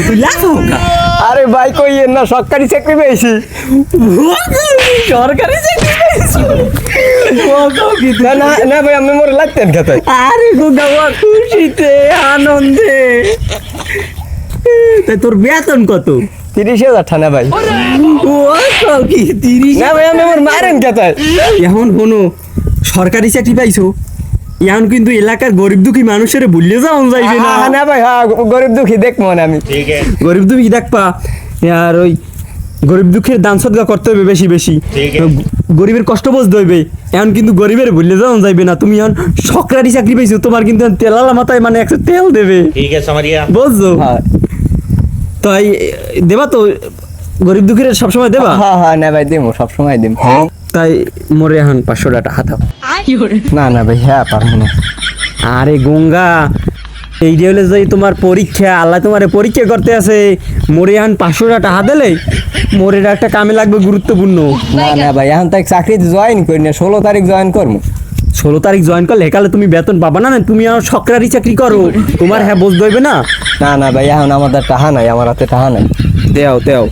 তুই লাখো আরে ভাই কইয়েন না, সরকারি চাকরি পেয়েছি। সরকারি চাকরি না না না ভাই, আপনি মোর লাগতেন খেতে। আরে গোগা খুশিতে আনন্দে। তাই তোর বেতন কত? 30,000 টাকা ভাই। ও কি 30? না ভাই, আপনি মোর মারেন খেতে। এখন হনো সরকারি চাকরি পাইছো, এখন কিন্তু এলাকার গরিব দুঃখী মানুষের ভুলে যাওয়া যাইবে না। না ভাই, হ্যাঁ গরিব দুঃখী দেখবো না আমি। গরিব দুঃখী দেখবা, আর ওই গরিব দুঃখের দান সদকা করতে হবে বেশি বেশি, গরিবের কষ্ট বুঝতে হইবে। এখন কিন্তু গরিবের ভুলে যাওয়া যাইবে না। তুমি এখন সরকারি চাকরি পাইছো, তোমার কিন্তু তেলালা মাথায় মানে একটা তেল দেবে, বুঝছো? হ্যাঁ তাই দেবা তো, গরিব দুঃখীর সবসময় দেবা। হ্যাঁ হ্যাঁ, না ভাই দেবো, সবসময় দেবো। তাই মোরে এখন 500 টাকা হাতাও। না না ভাই, হ্যাঁ পারবো না। আরে গঙ্গা, এই যে হলে যে তোমার পরীক্ষা, আল্লাহ তোমার পরীক্ষা করতে আছে, মোরে এখন 500 টাকা হাত দিলে মোরে একটা কামে লাগবে গুরুত্বপূর্ণ। না না ভাই, এখন তাই চাকরিতে জয়েন করি না, 16 তারিখ জয়েন করবো। 16 তারিখ জয়েন করলে একালে তুমি বেতন পাবা না। তুমি এখন সরকারি চাকরি করো, তোমার হ্যাঁ বুঝতে হইবে না। না না ভাই, এখন আমাদের টাহা নাই, আমার হাতে টাহা নাই। দেও দেও।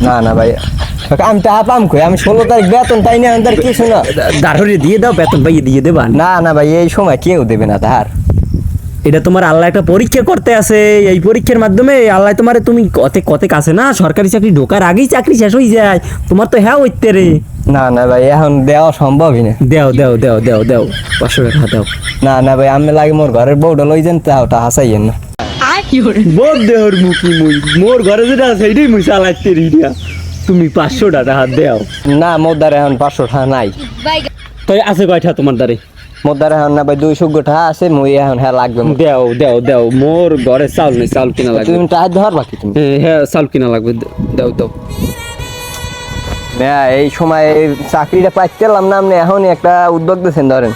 না না ভাই, আমি টাহা পাম কই? আমি 16 তারিখ বেতন পাই না, আমাদের কিছু না। দাঁড়িয়ে দিয়ে দাও, বেতন পাইয়ে দিয়ে দেবা। না না ভাই, এই সময় কেউ দেবে না তাহার। এটা তোমার আল্লাহ একটা পরীক্ষা করতে আছে, এই পরীক্ষার মাধ্যমে আল্লাহ তোমার, তুমি কতে কতে কাছে না সরকারি চাকরি ঢোকার আগেই চাকরি শেষ হয়ে যায়, তোমার তো হ্যাঁ হইতে রে। না না ভাই, এখন দেওয়া সম্ভবই না। দেও দেও দেও দেও দেও 500 টাকা দাও। না না ভাই, আমি লাগে মোর ঘরের বউটা লই যান, তাও টাহা চাইয়েন না। বহুত দেহর মুখি মুই, মোর ঘরে যেটা আছে সেইটাই মুই চালাইতে রিয়া। তুমি 500 টাকা হাত দেও। না, মোর দ্বারা এখন 500 টাকা নাই। তাই আছে কয়টা তোমার দ্বারে? মোর দ্বারা এখন না ভাই 200 টাকা আছে, মই এখন হ্যাঁ লাগবে। দেও দেও দেও, মোর ঘরে চাউল নেই, চাউল কিনা লাগবে। তুমি টাহা ধর বাকি তুমি। হ্যাঁ চাউল কিনা লাগবে, দাও দাও। না, এই সময় এই চাকরিটা পাইতেলাম না, আপনি এখনই একটা উদ্যোগ দিয়েছেন ধরেন।